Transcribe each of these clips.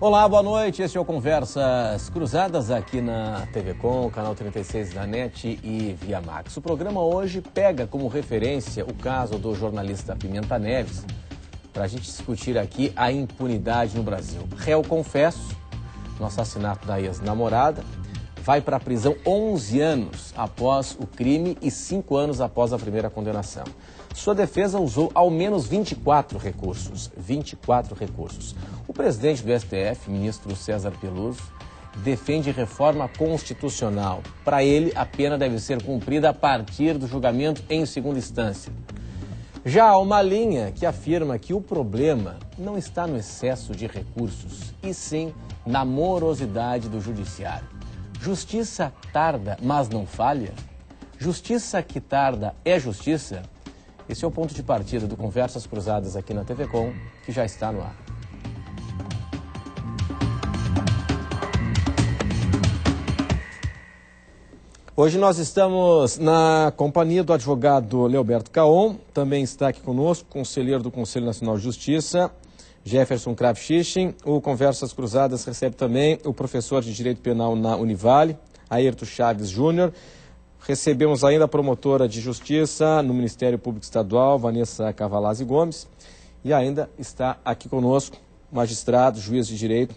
Olá, boa noite. Este é o Conversas Cruzadas aqui na TV Com, canal 36 da NET e Via Max. O programa hoje pega como referência o caso do jornalista Pimenta Neves, para a gente discutir aqui a impunidade no Brasil. Réu confesso, no assassinato da ex-namorada, vai para a prisão 11 anos após o crime e 5 anos após a primeira condenação. Sua defesa usou ao menos 24 recursos. 24 recursos. O presidente do STF, ministro César Peluso, defende reforma constitucional. Para ele, a pena deve ser cumprida a partir do julgamento em segunda instância. Já há uma linha que afirma que o problema não está no excesso de recursos, e sim na morosidade do judiciário. Justiça tarda, mas não falha? Justiça que tarda é justiça? Esse é o ponto de partida do Conversas Cruzadas aqui na TV Com, que já está no ar. Hoje nós estamos na companhia do advogado Leoberto Caon, também está aqui conosco, conselheiro do Conselho Nacional de Justiça, Jefferson Kravchichin. O Conversas Cruzadas recebe também o professor de Direito Penal na Univale, Ayrton Chaves Júnior. Recebemos ainda a promotora de Justiça no Ministério Público Estadual, Vanessa Cavalazzi Gomes. E ainda está aqui conosco o magistrado, juiz de direito,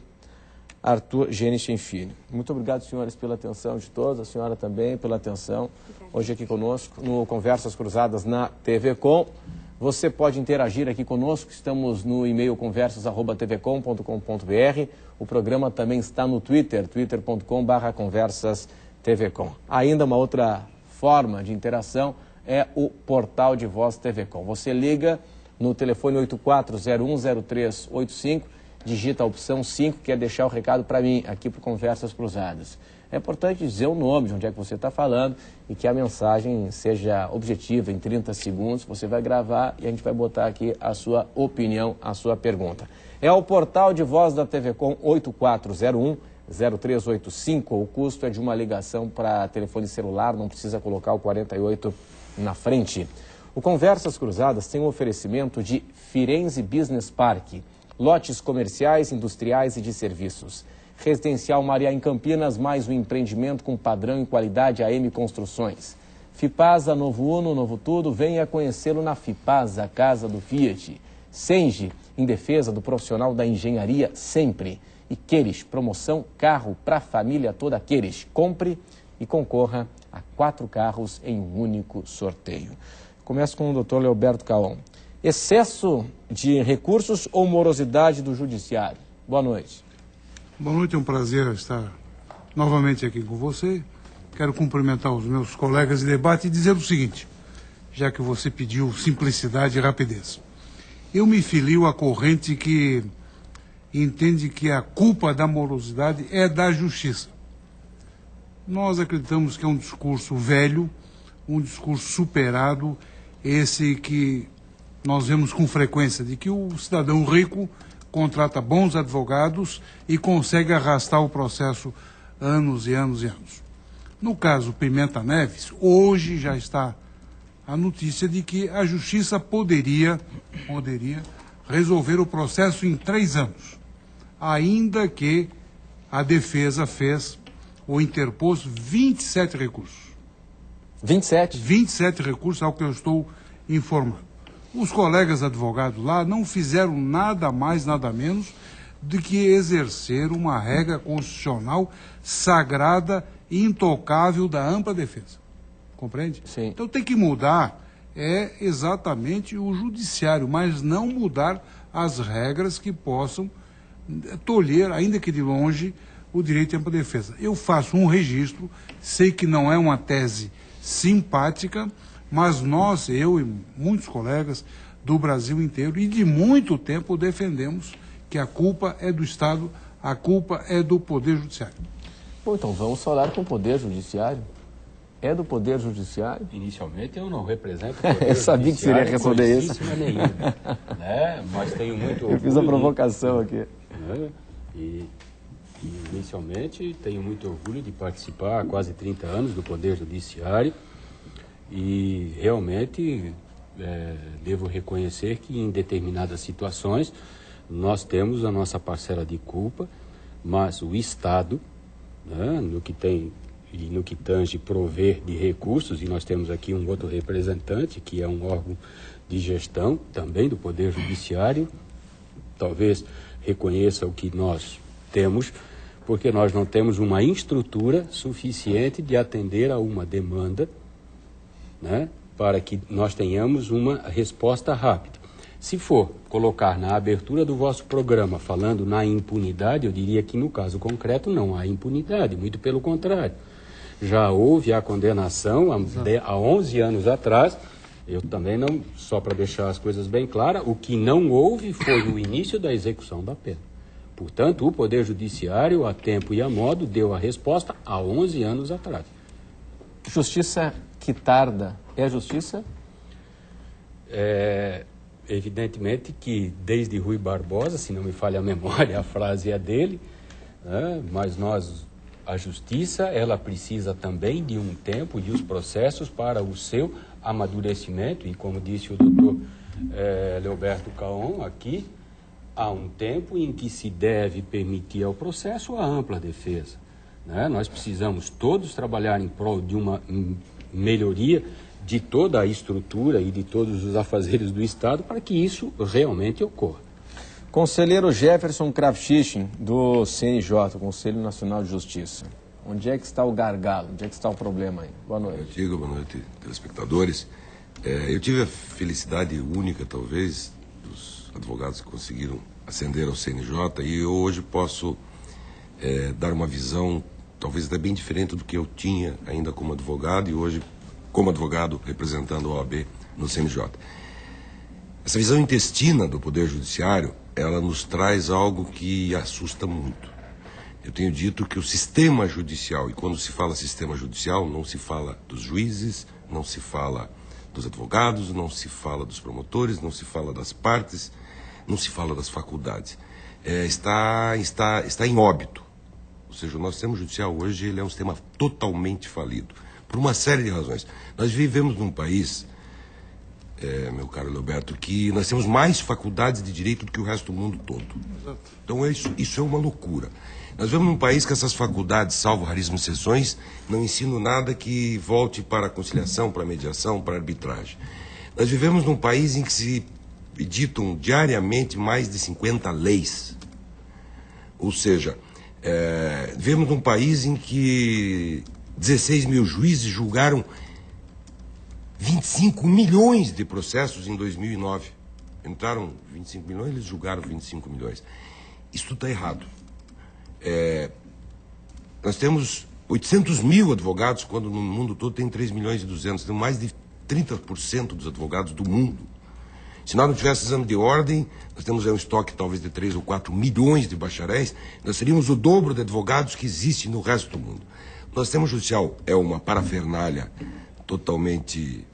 Arthur Genichem Filho. Muito obrigado, senhores, pela atenção de todos, a senhora também pela atenção hoje aqui conosco no Conversas Cruzadas na TV Com. Você pode interagir aqui conosco, estamos no e-mail conversas@tvcom.com.br. O programa também está no Twitter, twitter.com/conversastvcom. Ainda uma outra forma de interação é o portal de voz TV Com. Você liga no telefone 84010385, digita a opção 5, quer deixar o recado para mim, aqui para Conversas Cruzadas. É importante dizer o nome, de onde é que você está falando, e que a mensagem seja objetiva, em 30 segundos. Você vai gravar e a gente vai botar aqui a sua opinião, a sua pergunta. É o portal de voz da TV Com 8401-0385. O custo é de uma ligação para telefone celular, não precisa colocar o 48 na frente. O Conversas Cruzadas tem um oferecimento de Firenze Business Park, lotes comerciais, industriais e de serviços. Residencial Mariá em Campinas, mais um empreendimento com padrão e qualidade AM Construções. Fipasa, novo Uno, novo tudo, venha conhecê-lo na Fipasa, a casa do Fiat. Senge, em defesa do profissional da engenharia sempre. E Queires, promoção carro para a família toda Queires. Compre e concorra a 4 carros em um único sorteio. Começo com o Dr. Leoberto Caon. Excesso de recursos ou morosidade do judiciário? Boa noite. Boa noite, é um prazer estar novamente aqui com você. Quero cumprimentar os meus colegas de debate e dizer o seguinte, já que você pediu simplicidade e rapidez. Eu me filio à corrente que entende que a culpa da morosidade é da justiça. Nós acreditamos que é um discurso velho, um discurso superado, esse que nós vemos com frequência, de que o cidadão rico contrata bons advogados e consegue arrastar o processo anos e anos e anos. No caso Pimenta Neves, hoje já está a notícia de que a justiça poderia resolver o processo em 3 anos, ainda que a defesa fez ou interpôs 27 recursos. 27? 27 recursos, ao que eu estou informando. Os colegas advogados lá não fizeram nada mais, nada menos do que exercer uma regra constitucional sagrada e intocável da ampla defesa. Compreende? Sim. Então tem que mudar exatamente o judiciário, mas não mudar as regras que possam tolher, ainda que de longe, o direito à ampla defesa. Eu faço um registro, sei que não é uma tese simpática, mas nós, eu e muitos colegas do Brasil inteiro, e de muito tempo defendemos que a culpa é do Estado, a culpa é do Poder Judiciário. Bom, então vamos falar com o Poder Judiciário. É do Poder Judiciário? Inicialmente eu não represento o Poder Eu sabia que você iria responder isso. Nenhuma, né? Mas tenho muito orgulho. Eu fiz a provocação aqui. Né? E inicialmente tenho muito orgulho de participar há quase 30 anos do Poder Judiciário. E realmente devo reconhecer que em determinadas situações Nós temos a nossa parcela de culpa, mas o Estado, né, no que tange prover de recursos, e nós temos aqui um outro representante, que é um órgão de gestão também do Poder Judiciário, talvez reconheça o que nós temos, porque nós não temos uma estrutura suficiente de atender a uma demanda, né, para que nós tenhamos uma resposta rápida. Se for colocar na abertura do vosso programa falando na impunidade, eu diria que no caso concreto não há impunidade, muito pelo contrário. Já houve a condenação há 11 anos atrás. Eu também não, só para deixar as coisas bem claras, o que não houve foi o início da execução da pena. Portanto, o Poder Judiciário, a tempo e a modo, deu a resposta há 11 anos atrás. Justiça que tarda é justiça? Evidentemente que desde Rui Barbosa, se não me falha a memória, a frase é dele, né? Mas a justiça, ela precisa também de um tempo e os processos para o seu amadurecimento, e como disse o doutor Leoberto Caon aqui, há um tempo em que se deve permitir ao processo a ampla defesa, né? Nós precisamos todos trabalhar em prol de uma melhoria de toda a estrutura e de todos os afazeres do Estado para que isso realmente ocorra. Conselheiro Jefferson Kravchichin, do CNJ, Conselho Nacional de Justiça. Onde é que está o gargalo? Onde é que está o problema aí? Boa noite. Boa noite, telespectadores. Eu tive a felicidade única, talvez, dos advogados que conseguiram ascender ao CNJ, e eu hoje posso dar uma visão, talvez até bem diferente do que eu tinha ainda como advogado, e hoje como advogado representando a OAB no CNJ. Essa visão intestina do Poder Judiciário, ela nos traz algo que assusta muito. Eu tenho dito que o sistema judicial, e quando se fala sistema judicial, não se fala dos juízes, não se fala dos advogados, não se fala dos promotores, não se fala das partes, não se fala das faculdades. Está em óbito. Ou seja, o nosso sistema judicial hoje ele é um sistema totalmente falido, por uma série de razões. Nós vivemos num país, meu caro Leoberto, que nós temos mais faculdades de direito do que o resto do mundo todo. Então isso é uma loucura. Nós vivemos num país que essas faculdades, salvo raríssimas exceções, não ensinam nada que volte para a conciliação, para a mediação, para a arbitragem. Nós vivemos num país em que se editam diariamente mais de 50 leis. Ou seja, vivemos num país em que 16 mil juízes julgaram 25 milhões de processos em 2009. Entraram 25 milhões, eles julgaram 25 milhões. Isso está errado. Nós temos 800 mil advogados, quando no mundo todo tem 3 milhões e 200. Temos mais de 30% dos advogados do mundo. Se nós não tivéssemos exame de ordem, nós temos um estoque talvez de 3 ou 4 milhões de bacharéis, nós seríamos o dobro de advogados que existe no resto do mundo. O nosso sistema judicial é uma parafernália totalmente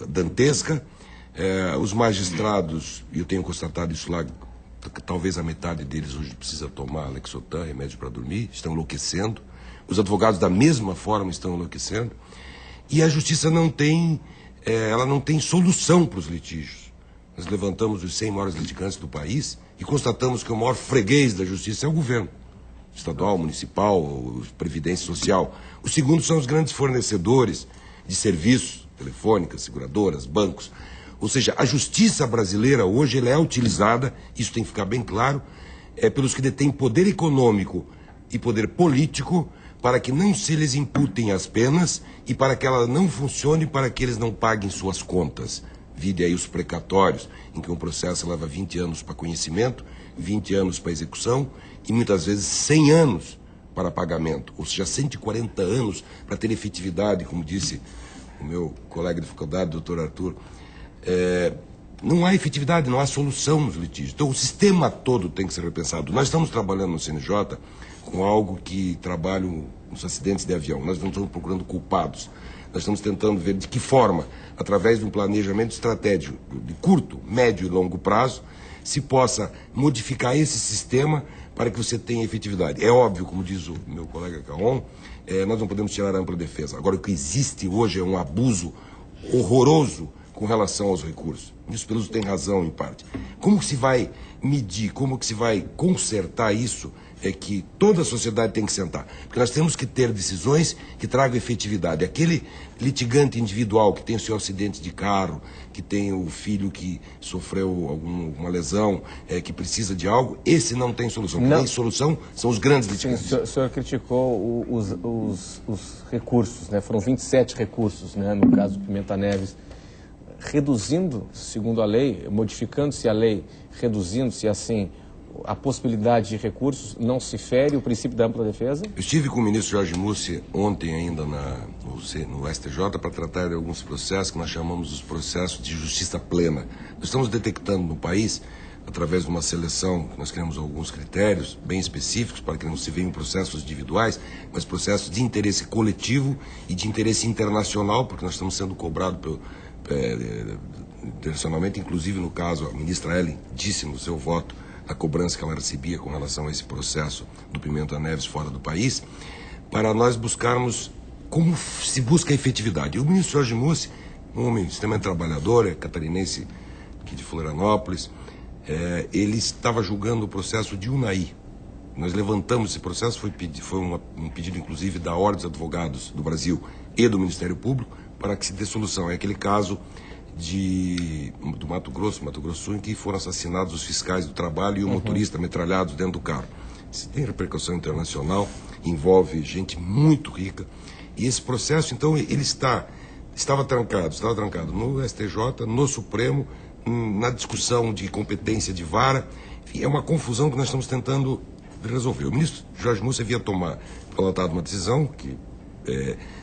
dantesca. Os magistrados, e eu tenho constatado isso lá, talvez a metade deles hoje precisa tomar Lexotan, remédio para dormir, estão enlouquecendo. Os advogados da mesma forma estão enlouquecendo. E a justiça não tem solução para os litígios. Nós levantamos os 100 maiores litigantes do país e constatamos que o maior freguês da justiça é o governo. Estadual, municipal, previdência social. O segundo são os grandes fornecedores de serviços, telefônicas, seguradoras, bancos. Ou seja, a justiça brasileira hoje ela é utilizada, isso tem que ficar bem claro, pelos que detêm poder econômico e poder político para que não se lhes imputem as penas e para que ela não funcione para que eles não paguem suas contas. Vide aí os precatórios, em que um processo leva 20 anos para conhecimento, 20 anos para execução e muitas vezes 100 anos para pagamento, ou seja, 140 anos para ter efetividade, como disse o meu colega de faculdade, doutor Arthur. Não há efetividade, não há solução nos litígios. Então o sistema todo tem que ser repensado. Nós estamos trabalhando no CNJ com algo que trabalha nos acidentes de avião. Nós não estamos procurando culpados. Nós estamos tentando ver de que forma, através de um planejamento estratégico de curto, médio e longo prazo, se possa modificar esse sistema para que você tenha efetividade. É óbvio, como diz o meu colega Caon, nós não podemos tirar a ampla defesa. Agora, o que existe hoje é um abuso horroroso com relação aos recursos. O ministro Peluso tem razão, em parte. Como que se vai medir, como que se vai consertar isso? É que toda a sociedade tem que sentar. Porque nós temos que ter decisões que tragam efetividade. Aquele litigante individual que tem o seu acidente de carro, que tem o filho que sofreu alguma lesão, que precisa de algo, esse não tem solução. Quem tem solução são os grandes litigantes. Sim, o senhor criticou os recursos, né? Foram 27 recursos, né? No caso do Pimenta Neves, reduzindo, segundo a lei, modificando-se a lei, reduzindo-se assim a possibilidade de recursos, não se fere o princípio da ampla defesa? Eu estive com o ministro Jorge Mussi ontem ainda no STJ para tratar de alguns processos que nós chamamos os processos de justiça plena. Nós estamos detectando no país, através de uma seleção, nós criamos alguns critérios bem específicos para que não se venham processos individuais, mas processos de interesse coletivo e de interesse internacional, porque nós estamos sendo cobrados internacionalmente, inclusive no caso, a ministra Ellen disse no seu voto a cobrança que ela recebia com relação a esse processo do Pimenta Neves fora do país, para nós buscarmos como se busca a efetividade. E o ministro Jorge Mussi, um homem extremamente trabalhador, é catarinense aqui de Florianópolis, ele estava julgando o processo de Unai. Nós levantamos esse processo, foi um pedido inclusive da Ordem dos Advogados do Brasil e do Ministério Público, para que se dê solução. É aquele caso do Mato Grosso do Sul, em que foram assassinados os fiscais do trabalho e o motorista metralhados dentro do carro. Isso tem repercussão internacional, envolve gente muito rica. E esse processo, então, ele estava trancado no STJ, no Supremo, na discussão de competência de vara. Enfim, é uma confusão que nós estamos tentando resolver. O ministro Jorge Mussi havia adotado uma decisão que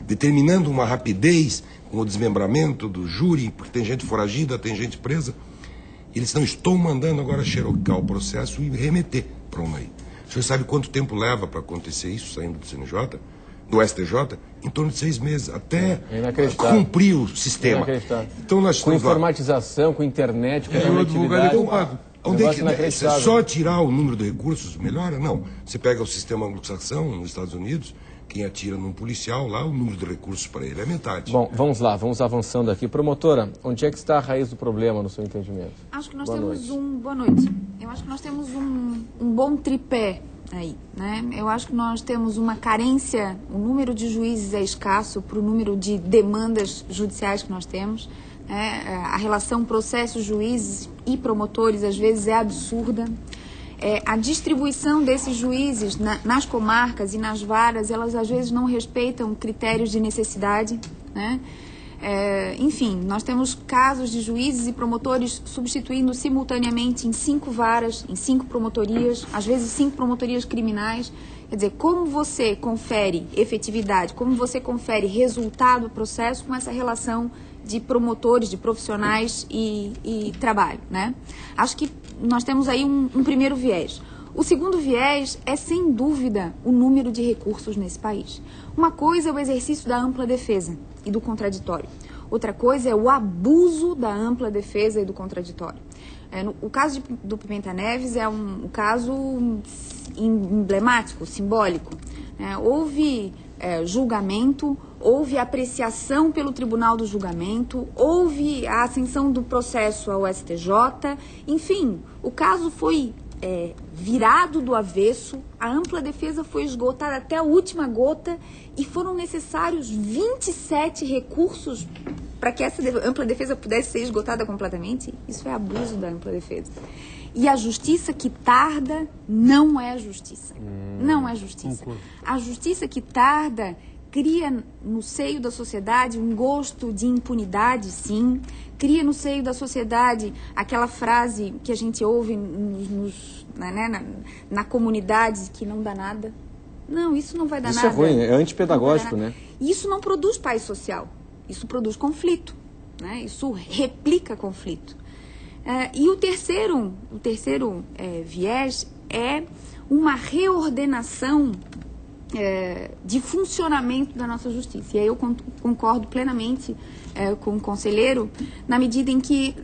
determinando uma rapidez com o desmembramento do júri, porque tem gente foragida, tem gente presa. Eles não estão mandando agora xerocar o processo e remeter para o Unai. O senhor sabe quanto tempo leva para acontecer isso, saindo do CNJ, do STJ? Em torno de 6 meses, até cumprir o sistema. Então nós com informatização, com internet, com conectividade. Onde é que só tirar o número de recursos melhora? Não. Você pega o sistema anglo-saxão nos Estados Unidos, quem atira num policial lá, o número de recursos para ele é metade. Bom, vamos lá, vamos avançando aqui. Promotora, onde é que está a raiz do problema, no seu entendimento? Acho que nós Boa noite. Eu acho que nós temos um bom tripé aí, né? Eu acho que nós temos uma carência, o número de juízes é escasso para o número de demandas judiciais que nós temos. A relação processos-juízes e promotores, às vezes, é absurda. A distribuição desses juízes nas comarcas e nas varas, elas às vezes não respeitam critérios de necessidade, né? Enfim, nós temos casos de juízes e promotores substituindo simultaneamente em 5 varas, em 5 promotorias, às vezes 5 promotorias criminais. Quer dizer, como você confere efetividade, como você confere resultado do processo com essa relação de promotores, de profissionais e trabalho, né? Acho que nós temos aí um primeiro viés. O segundo viés é, sem dúvida, o número de recursos nesse país. Uma coisa é o exercício da ampla defesa e do contraditório. Outra coisa é o abuso da ampla defesa e do contraditório. O caso do Pimenta Neves é um caso emblemático, simbólico. Houve julgamento, houve apreciação pelo tribunal do julgamento, houve a ascensão do processo ao STJ, enfim, o caso foi virado do avesso, a ampla defesa foi esgotada até a última gota e foram necessários 27 recursos para que essa ampla defesa pudesse ser esgotada completamente. Isso é abuso da ampla defesa. E a justiça que tarda não é justiça. Não é justiça. A justiça que tarda cria no seio da sociedade um gosto de impunidade, sim. Cria no seio da sociedade aquela frase que a gente ouve na comunidade que não dá nada. Não, isso não vai dar nada. Isso é ruim, é antipedagógico, né? Isso não produz paz social. Isso produz conflito, né? Isso replica conflito. E o terceiro viés é uma reordenação de funcionamento da nossa justiça. E aí eu concordo plenamente com o conselheiro, na medida em que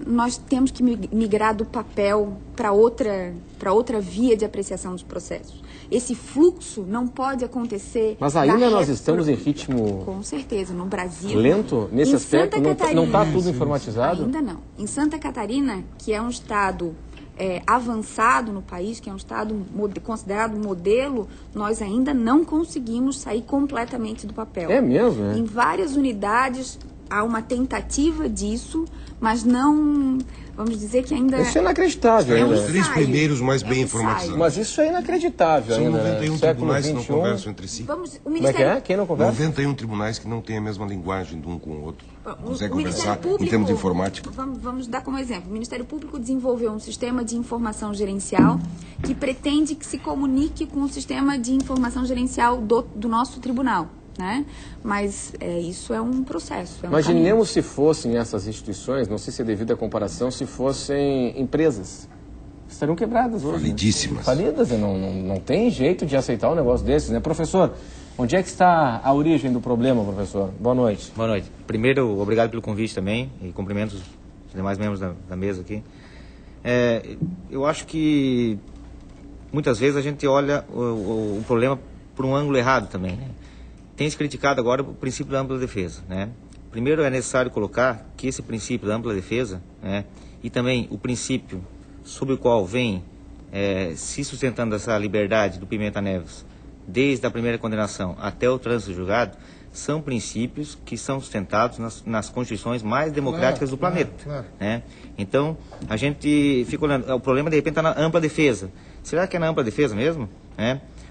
nós temos que migrar do papel para outra via de apreciação dos processos. Esse fluxo não pode acontecer... Mas ainda nós estamos em ritmo... Com certeza, no Brasil... Lento nesse aspecto? Não está tudo informatizado? Ainda não. Em Santa Catarina, que é um estado avançado no país, que é um estado considerado modelo, nós ainda não conseguimos sair completamente do papel. É mesmo? Em várias unidades há uma tentativa disso, mas não... Vamos dizer que ainda... Isso é inacreditável. É os 3 primeiros mais bem informatizados. Mas isso é inacreditável. São ainda, 91 tribunais que não conversam entre si. Como é que é? Quem não conversa? 91 tribunais que não têm a mesma linguagem de um com o outro. Consegue conversar em termos de informática. Vamos dar como exemplo. O Ministério Público desenvolveu um sistema de informação gerencial que pretende que se comunique com o sistema de informação gerencial do nosso tribunal. Né? Mas isso é um processo. Imaginemos se fossem essas instituições, não sei se é devido à comparação, se fossem empresas. Estariam quebradas hoje. Falidíssimas. Né? Falidas, não tem jeito de aceitar um negócio desses, né? Professor, onde é que está a origem do problema, professor? Boa noite. Boa noite. Primeiro, obrigado pelo convite também e cumprimento os demais membros da mesa aqui. Eu acho que muitas vezes a gente olha o problema por um ângulo errado também, né? Tem se criticado agora o princípio da ampla defesa, né? Primeiro é necessário colocar que esse princípio da ampla defesa, né, e também o princípio sobre o qual vem se sustentando essa liberdade do Pimenta Neves, desde a primeira condenação até o trânsito julgado, são princípios que são sustentados nas constituições mais democráticas do planeta. Né? Então, a gente fica olhando, o problema de repente está na ampla defesa. Será que é na ampla defesa mesmo?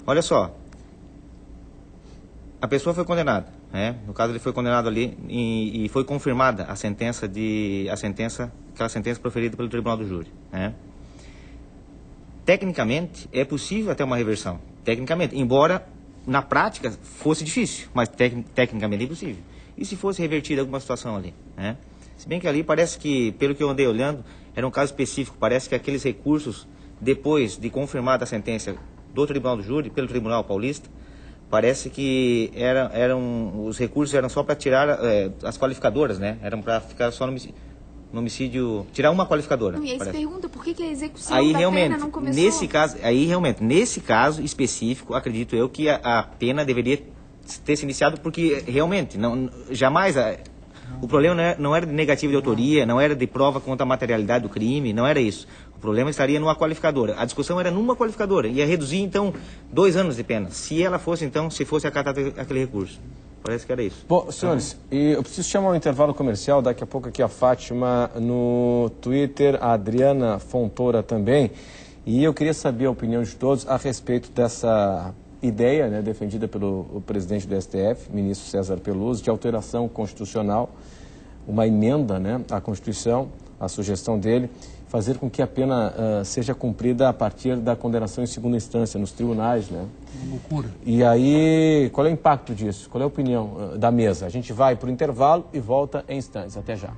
Olha só. A pessoa foi condenada, né? No caso ele foi condenado ali e foi confirmada aquela sentença proferida pelo Tribunal do Júri, né? Tecnicamente é possível até uma reversão, tecnicamente, embora na prática fosse difícil, mas tecnicamente é impossível. E se fosse revertida alguma situação ali, né? Se bem que ali parece que, pelo que eu andei olhando, era um caso específico, parece que aqueles recursos, depois de confirmada a sentença do Tribunal do Júri, pelo Tribunal Paulista, parece que os recursos eram só para tirar as qualificadoras, né? Eram para ficar só no homicídio, tirar uma qualificadora. E aí se pergunta por que a execução aí, da pena não começou? Nesse caso específico, acredito eu que a pena deveria ter se iniciado, porque realmente, jamais... O problema não era de negativo de autoria, não era de prova contra a materialidade do crime, não era isso. O problema estaria numa qualificadora. A discussão era numa qualificadora. Ia reduzir, então, 2 anos de pena. Se ela fosse, então, se fosse acatar aquele recurso. Parece que era isso. Bom, senhores, e eu preciso chamar um intervalo comercial. Daqui a pouco aqui a Fátima no Twitter, a Adriana Fontoura também. E eu queria saber a opinião de todos a respeito dessa ideia, né, defendida pelo presidente do STF, ministro César Peluso, de alteração constitucional, uma emenda, né, à Constituição, a sugestão dele, fazer com que a pena seja cumprida a partir da condenação em segunda instância, nos tribunais, né? Uma loucura. E aí, qual é o impacto disso? Qual é a opinião da mesa? A gente vai para o intervalo e volta em instantes. Até já.